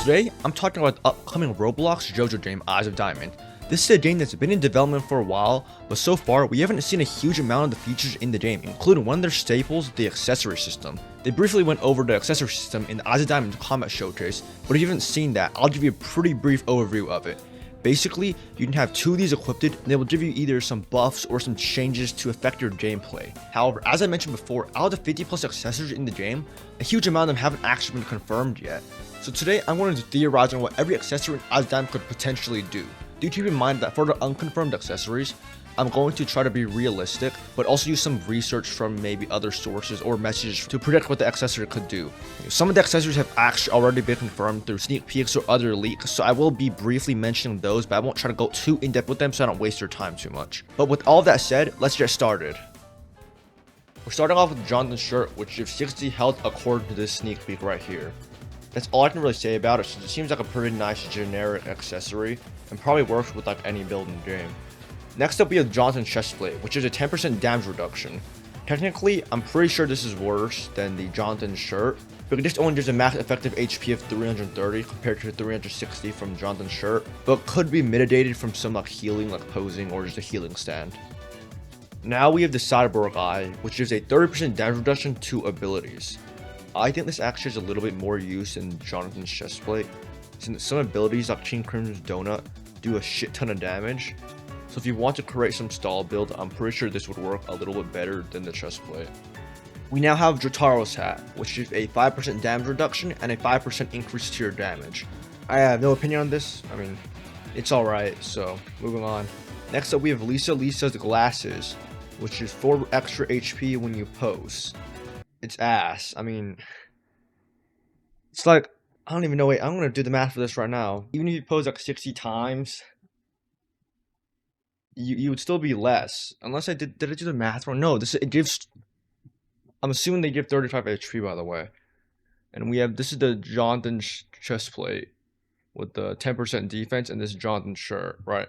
Today, I'm talking about the upcoming Roblox JoJo game, Eyes of Diamond. This is a game that's been in development for a while, but so far, we haven't seen a huge amount of the features in the game, including one of their staples, the accessory system. They briefly went over the accessory system in the Eyes of Diamond combat showcase, but if you haven't seen that, I'll give you a pretty brief overview of it. Basically, you can have two of these equipped, and they will give you either some buffs or some changes to affect your gameplay. However, as I mentioned before, out of the 50 plus accessories in the game, a huge amount of them haven't actually been confirmed yet. So today, I'm going to theorize on what every accessory in Eyes of Diamond could potentially do. Do keep in mind that for the unconfirmed accessories, I'm going to try to be realistic, but also use some research from maybe other sources or messages to predict what the accessory could do. Some of the accessories have actually already been confirmed through sneak peeks or other leaks, so I will be briefly mentioning those, but I won't try to go too in-depth with them so I don't waste your time too much. But with all that said, let's get started. We're starting off with Jonathan's shirt, which gives 60 health according to this sneak peek right here. That's all I can really say about it, since it seems like a pretty nice generic accessory and probably works with like any build in the game. Next up we have Jonathan's chestplate, which is a 10% damage reduction. Technically, I'm pretty sure this is worse than the Jonathan's shirt, because this only gives a max effective HP of 330 compared to 360 from Jonathan's shirt, but could be mitigated from some like healing, like posing, or just a healing stand. Now we have the Cyborg Eye, which gives a 30% damage reduction to abilities. I think this actually has a little bit more use than Jonathan's chestplate, since some abilities like King Crimson's Donut do a shit ton of damage. So if you want to create some stall build, I'm pretty sure this would work a little bit better than the chestplate. We now have Jotaro's hat, which is a 5% damage reduction and a 5% increase to your damage. I have no opinion on this. I mean, it's alright, so moving on. Next up we have Lisa's glasses, which is 4 extra HP when you pose. It's ass. I mean, it's like, I don't even know. Wait, I'm gonna do the math for this right now. Even if you pose like 60 times, you would still be less. Unless I did I do the math wrong? No, it gives. I'm assuming they give 35 HP, by the way. And we have, this is the Jonathan chestplate with the 10% defense, and this Jonathan shirt, right?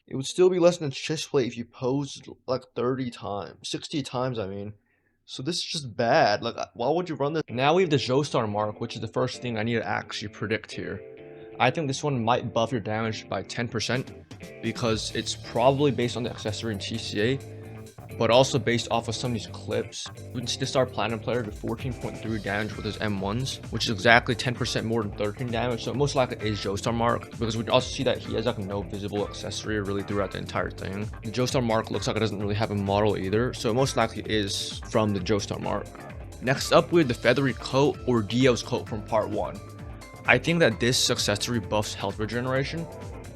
It would still be less than chestplate if you posed like 30 times, 60 times. I mean. So this is just bad. Like, why would you run this? Now we have the Joestar mark, which is the first thing I need to actually predict here. I think this one might buff your damage by 10% because it's probably based on the accessory in TCA, but also based off of some of these clips. We can see the Star Platinum player do 14.3 damage with his M1s, which is exactly 10% more than 13 damage, so most likely is Joestar mark, because we can also see that he has like no visible accessory really throughout the entire thing. The Joestar mark looks like it doesn't really have a model either, so most likely is from the Joestar mark. Next up we have the Feathery Coat, or Dio's Coat from part 1. I think that this accessory buffs health regeneration,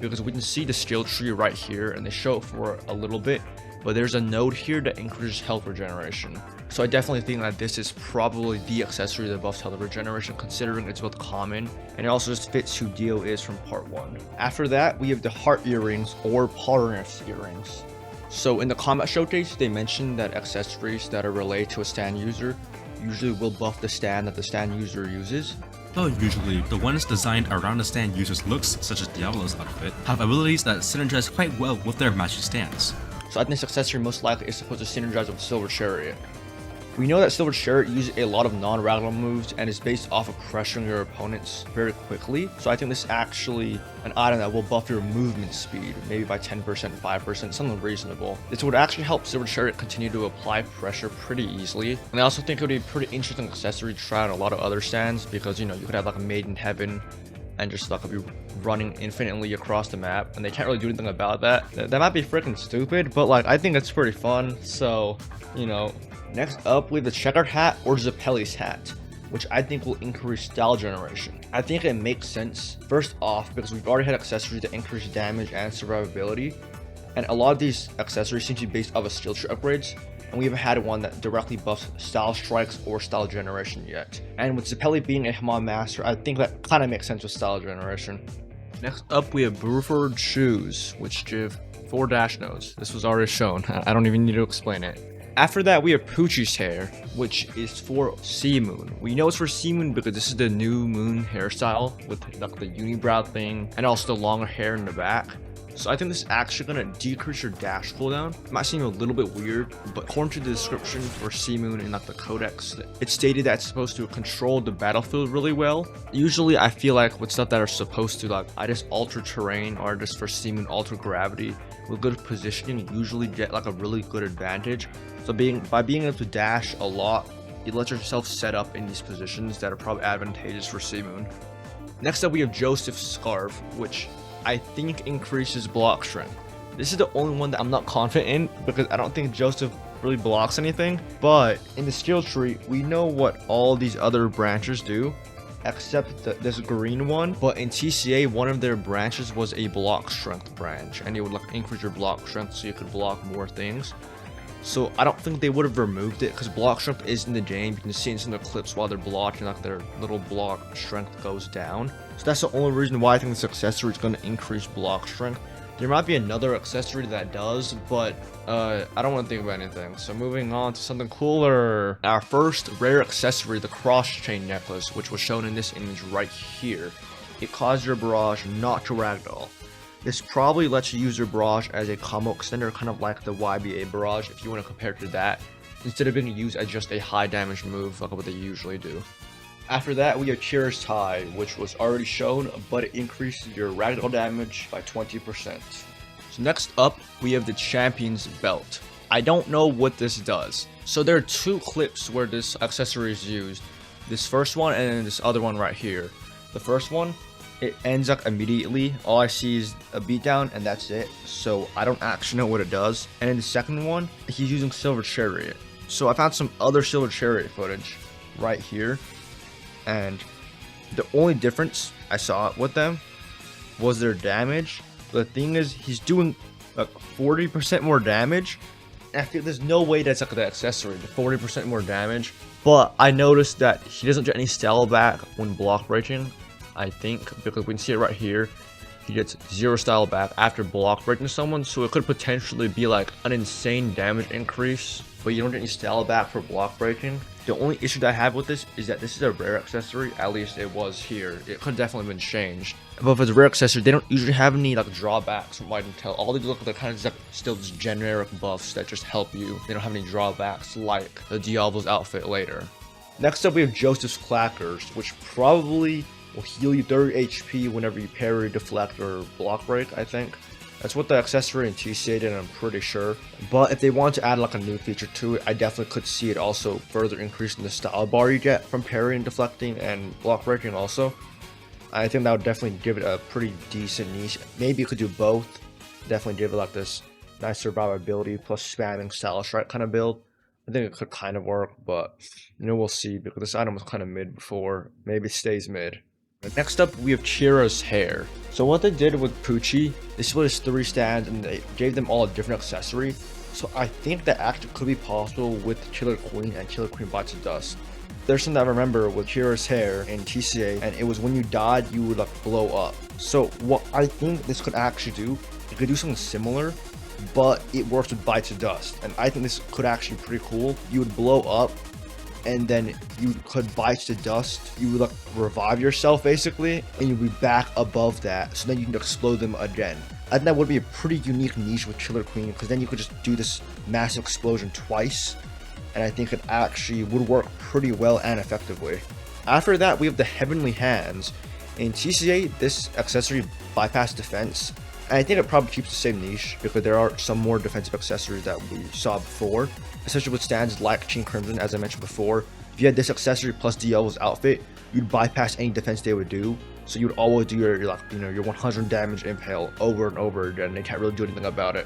because we can see the skill tree right here, and they show it for a little bit, but there's a node here that increases health regeneration. So I definitely think that this is probably the accessory that buffs health regeneration, considering it's both common, and it also just fits who Dio is from part 1. After that, we have the heart earrings, or Polynarch's earrings. So in the combat showcase, they mentioned that accessories that are related to a stand user usually will buff the stand that the stand user uses. Though usually, the ones designed around the stand user's looks, such as Diablo's outfit, have abilities that synergize quite well with their matching stands. So I think this accessory most likely is supposed to synergize with Silver Chariot. We know that Silver Chariot uses a lot of non-ragdoll moves and is based off of pressuring your opponents very quickly. So I think this is actually an item that will buff your movement speed, maybe by 10%, 5%, something reasonable. This would actually help Silver Chariot continue to apply pressure pretty easily. And I also think it would be a pretty interesting accessory to try on a lot of other stands, because, you know, you could have like a Made in Heaven and just like be running infinitely across the map, and they can't really do anything about that. That might be freaking stupid, but like I think it's pretty fun. So, you know. Next up, we have the Checkered Hat, or Zeppeli's hat, which I think will increase style generation. I think it makes sense, first off, because we've already had accessories that increase damage and survivability, and a lot of these accessories seem to be based off of skill tree upgrades, and we haven't had one that directly buffs style strikes or style generation yet. And with Zeppeli being a Hamon master, I think that kind of makes sense with style generation. Next up, we have Bruford shoes, which give 4 dash nodes. This was already shown. I don't even need to explain it. After that, we have Poochie's hair, which is for Sea Moon. We know it's for Sea Moon because this is the new moon hairstyle with like the unibrow thing and also the longer hair in the back. So I think this is actually going to decrease your dash cooldown. It might seem a little bit weird, but according to the description for Seamoon and like the codex, it stated that it's supposed to control the battlefield really well. Usually I feel like with stuff that are supposed to, like I just alter terrain or just for Seamoon alter gravity with good positioning, you usually get like a really good advantage. So by being able to dash a lot, you let yourself set up in these positions that are probably advantageous for Seamoon. Next up we have Joseph's Scarf, which I think increases block strength. This is the only one that I'm not confident in because I don't think Joseph really blocks anything. But in the skill tree, we know what all these other branches do, except this green one. But in TCA, one of their branches was a block strength branch, and it would like increase your block strength so you could block more things. So I don't think they would have removed it because block strength is in the game. You can see in some of the clips while they're blocking, like their little block strength goes down. So that's the only reason why I think this accessory is going to increase block strength. There might be another accessory that does, but I don't want to think about anything. So moving on to something cooler. Our first rare accessory, the cross chain necklace, which was shown in this image right here. It causes your barrage not to ragdoll. This probably lets you use your barrage as a combo extender, kind of like the YBA barrage if you want to compare it to that, instead of being used as just a high damage move like what they usually do. After that, we have Kira's Tie, which was already shown, but it increases your ragdoll damage by 20%. So next up, we have the Champion's Belt. I don't know what this does. So there are two clips where this accessory is used. This first one and then this other one right here. The first one, it ends up immediately. All I see is a beatdown and that's it. So I don't actually know what it does. And in the second one, he's using Silver Chariot. So I found some other Silver Chariot footage right here. And the only difference I saw with them was their damage. The thing is, he's doing like 40% more damage. And I feel there's no way that's like the accessory, the 40% more damage. But I noticed that he doesn't get any style back when block breaking. I think, because we can see it right here, he gets 0 style back after block breaking someone, so it could potentially be like an insane damage increase, but you don't get any style back for block breaking. The only issue that I have with this is that this is a rare accessory, at least it was here. It could definitely have been changed. But if it's a rare accessory, they don't usually have any like drawbacks from what I can tell. All they do they're kind of just like still just generic buffs that just help you. They don't have any drawbacks like the Diablo's outfit later. Next up we have Joseph's Clackers, which probably will heal you 30 HP whenever you parry, deflect, or block break, I think. That's what the accessory in TCA did, I'm pretty sure. But if they want to add like a new feature to it, I definitely could see it also further increasing the style bar you get from parrying, deflecting, and block breaking also. I think that would definitely give it a pretty decent niche. Maybe you could do both. Definitely give it like this nice survivability plus spamming style strike kind of build. I think it could kind of work, but you know, we'll see because this item was kind of mid before. Maybe it stays mid. Next up, we have Kira's hair. So what they did with Poochie, they split his 3 stands and they gave them all a different accessory. So I think that actually could be possible with Killer Queen and Killer Queen Bites of Dust. There's something I remember with Kira's hair in TCA, and it was when you died, you would like blow up. So what I think this could actually do, it could do something similar, but it works with Bites of Dust. And I think this could actually be pretty cool. You would blow up, and then you could bite to dust. You would like revive yourself basically, and you'd be back above that, so then you can explode them again. I think that would be a pretty unique niche with Killer Queen, because then you could just do this massive explosion twice, and I think it actually would work pretty well and effectively. After that, we have the Heavenly Hands. In TCA, this accessory bypass defense, and I think it probably keeps the same niche because there are some more defensive accessories that we saw before, especially with stands like King Crimson, as I mentioned before. If you had this accessory plus Diablo's outfit, you'd bypass any defense they would do. So you would always do your like, your 100 damage impale over and over again, and they can't really do anything about it.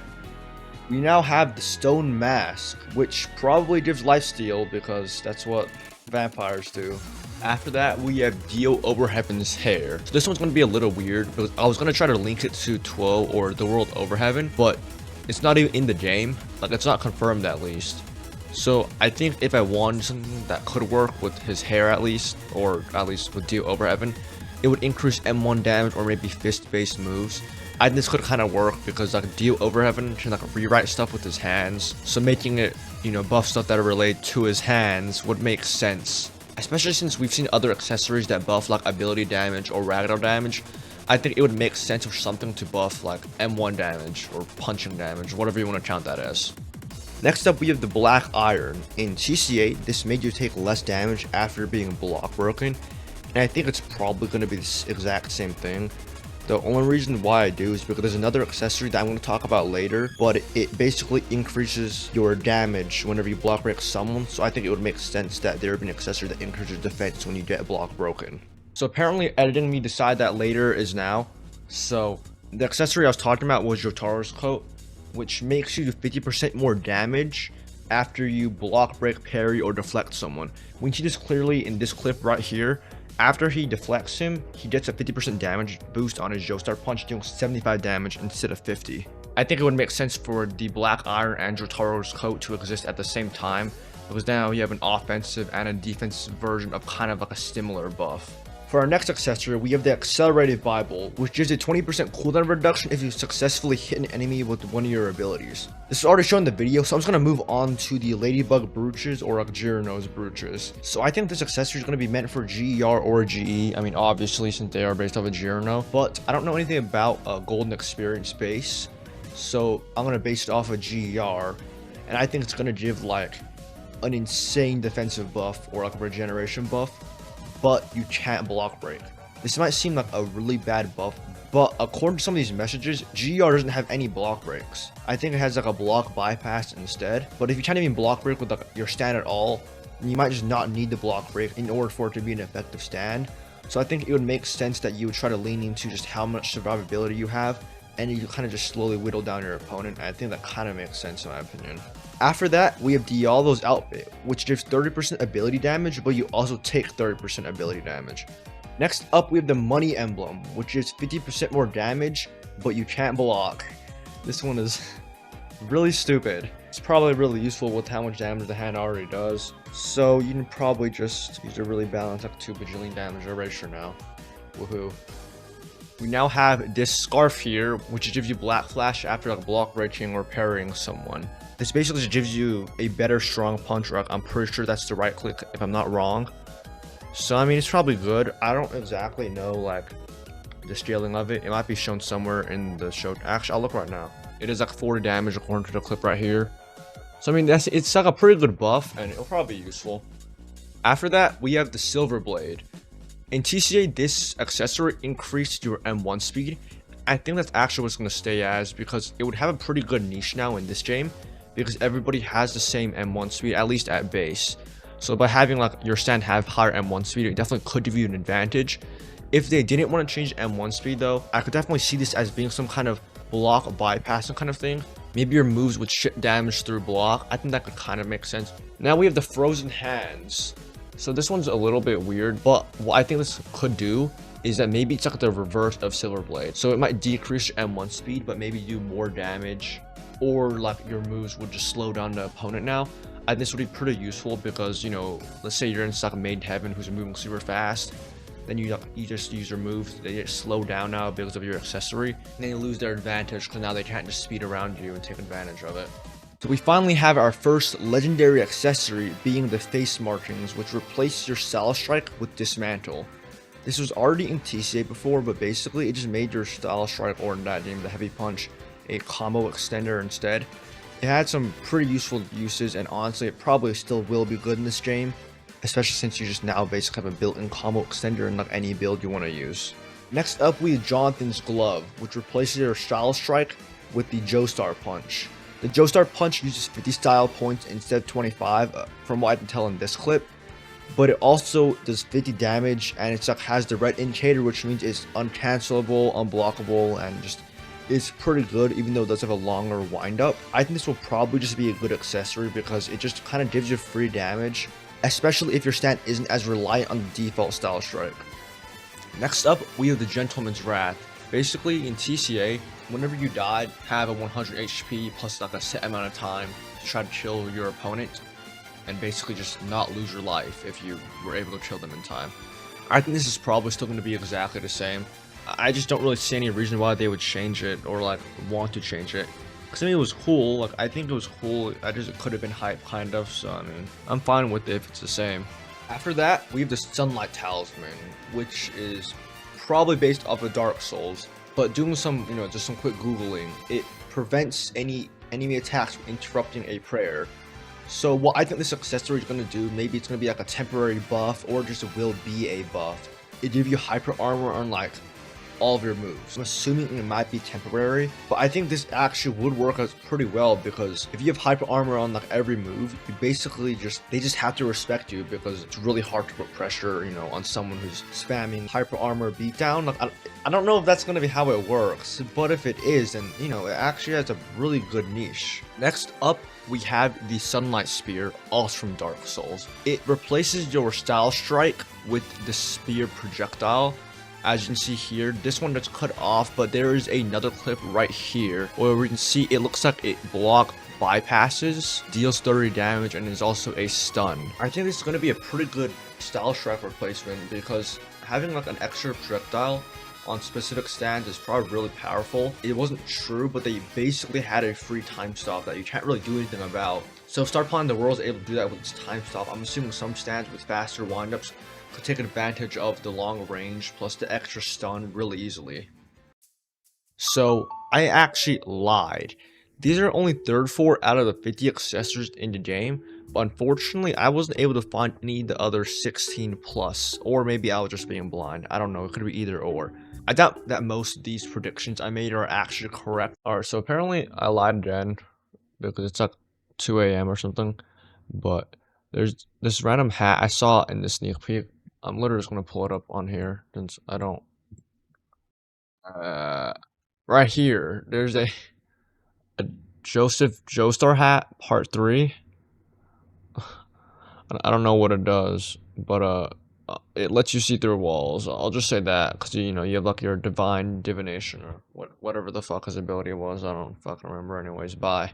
We now have the Stone Mask, which probably gives lifesteal because that's what vampires do. After that, we have Dio Overheaven's hair. So this one's going to be a little weird because I was going to try to link it to Tuo or the World Overheaven, but it's not even in the game. Like, it's not confirmed at least. So I think if I wanted something that could work with his hair at least, or at least with Dio Overheaven, it would increase M1 damage or maybe fist-based moves. I think this could kind of work because like Dio Overheaven can like rewrite stuff with his hands. So making it, buff stuff that are related to his hands would make sense. Especially since we've seen other accessories that buff like ability damage or ragdoll damage, I think it would make sense for something to buff like M1 damage or punching damage, whatever you want to count that as. Next up, we have the Black Iron. In TCA, this made you take less damage after being block broken, and I think it's probably going to be the exact same thing. The only reason why I do is because there's another accessory that I'm going to talk about later, but it basically increases your damage whenever you block break someone, so I think it would make sense that there would be an accessory that increases defense when you get block broken. So apparently editing me decide that later is now. So the accessory I was talking about was Jotaro's coat, which makes you do 50% more damage after you block, break, parry, or deflect someone. We see this clearly in this clip right here. After he deflects him, he gets a 50% damage boost on his Joestar punch, doing 75 damage instead of 50. I think it would make sense for the Black Iron and Jotaro's coat to exist at the same time, because now you have an offensive and a defensive version of kind of like a similar buff. For our next accessory, we have the Accelerated Bible, which gives a 20% cooldown reduction if you successfully hit an enemy with one of your abilities. This is already shown in the video, so I'm just going to move on to the Ladybug Brooches or like Girono's Brooches. So I think this accessory is going to be meant for GER or GE. I mean, obviously, since they are based off of Girono, but I don't know anything about a Golden Experience base, so I'm going to base it off of GER, and I think it's going to give like an insane defensive buff or like a regeneration buff, but you can't block break. This might seem like a really bad buff, but according to some of these messages, GR doesn't have any block breaks. I think it has like a block bypass instead, but if you can't even block break with like your stand at all, then you might just not need the block break in order for it to be an effective stand. So I think it would make sense that you would try to lean into just how much survivability you have, and you kind of just slowly whittle down your opponent. I think that kind of makes sense in my opinion. After that, we have Diallo's outfit, which gives 30% ability damage, but you also take 30% ability damage. Next up, we have the Money Emblem, which gives 50% more damage, but you can't block. This one is really stupid. It's probably really useful with how much damage the hand already does, so you can probably just use a really balanced like 2 bajillion damage erasure now. Woohoo. We now have this scarf here, which gives you Black Flash after like block breaking or parrying someone. This basically just gives you a better strong punch rock. I'm pretty sure that's the right click if I'm not wrong. So I mean, it's probably good. I don't exactly know like the scaling of it. It might be shown somewhere in the show. Actually, I'll look right now. It is like 40 damage according to the clip right here. So I mean, it's like a pretty good buff, and it'll probably be useful. After that, we have the Silver Blade. In TCA, this accessory increased your M1 speed. I think that's actually what it's going to stay as, because it would have a pretty good niche now in this game, because everybody has the same M1 speed, at least at base. So by having like your stand have higher M1 speed, it definitely could give you an advantage. If they didn't want to change M1 speed though, I could definitely see this as being some kind of block bypassing kind of thing. Maybe your moves would ship damage through block. I think that could kind of make sense. Now we have the Frozen Hands. So this one's a little bit weird, but what I think this could do is that maybe it's like the reverse of Silver Blade. So it might decrease your M1 speed, but maybe do more damage, or like your moves would just slow down the opponent now. And this would be pretty useful because, you know, let's say you're in like Maid Heaven who's moving super fast, then you just use your moves, they get slowed down now because of your accessory, and they lose their advantage because now they can't just speed around you and take advantage of it. So we finally have our first legendary accessory, being the face markings, which replace your Style Strike with Dismantle. This was already in TCA before, but basically it just made your Style Strike, or in that game the Heavy Punch, a combo extender instead. It had some pretty useful uses, and honestly it probably still will be good in this game, especially since you just now basically have a built-in combo extender in like any build you want to use. Next up, we have Jonathan's Glove, which replaces your Style Strike with the Joestar Punch. The Joestar Punch uses 50 style points instead of 25, from what I can tell in this clip, but it also does 50 damage, and it has the red indicator, which means it's uncancelable, unblockable, and just is pretty good, even though it does have a longer windup. I think this will probably just be a good accessory because it just kind of gives you free damage, especially if your stand isn't as reliant on the default Style Strike. Next up, we have the Gentleman's Wrath. Basically, in TCA, whenever you died, have a 100 HP plus like a set amount of time to try to kill your opponent, and basically just not lose your life if you were able to kill them in time. I think this is probably still going to be exactly the same. I just don't really see any reason why they would change it or like want to change it. Because I mean, it was cool. Like, I think it was cool. I just, it could have been hype kind of. So I mean, I'm fine with it if it's the same. After that, we have the Sunlight Talisman, which is probably based off of Dark Souls, but doing some, just some quick Googling, it prevents any enemy attacks from interrupting a prayer. So what I think this accessory is going to do, maybe it's going to be like a temporary buff, or just will be a buff. It gives you hyper armor on like all of your moves. I'm assuming it might be temporary, but I think this actually would work out pretty well, because if you have hyper armor on like every move, you basically they just have to respect you, because it's really hard to put pressure, on someone who's spamming hyper armor beatdown. Like I don't know if that's gonna be how it works, but if it is, then it actually has a really good niche. Next up, we have the Sunlight Spear, also from Dark Souls. It replaces your Style Strike with the spear projectile. As you can see here, this one that's cut off, but there is another clip right here where we can see it looks like it block bypasses, deals 30 damage, and is also a stun. I think this is going to be a pretty good Style Strike replacement, because having like an extra projectile on specific stands is probably really powerful. It wasn't true, but they basically had a free time stop that you can't really do anything about. So Star Planet the World is able to do that with its time stop. I'm assuming some stands with faster windups could take advantage of the long range plus the extra stun really easily. So I actually lied. These are only 34 out of the 50 accessories in the game, but unfortunately I wasn't able to find any of the other 16 plus, or maybe I was just being blind. I don't know, it could be either or. I doubt that most of these predictions I made are actually correct. Alright, so apparently I lied again, because it's like 2 a.m. or something, but there's this random hat I saw in the sneak peek. I'm literally just gonna pull it up on here, since I don't. Right here, there's a Joseph Joestar hat, part 3. I don't know what it does, but it lets you see through walls. I'll just say that, because you have like your divine divination, or whatever the fuck his ability was. I don't fucking remember anyways. Bye.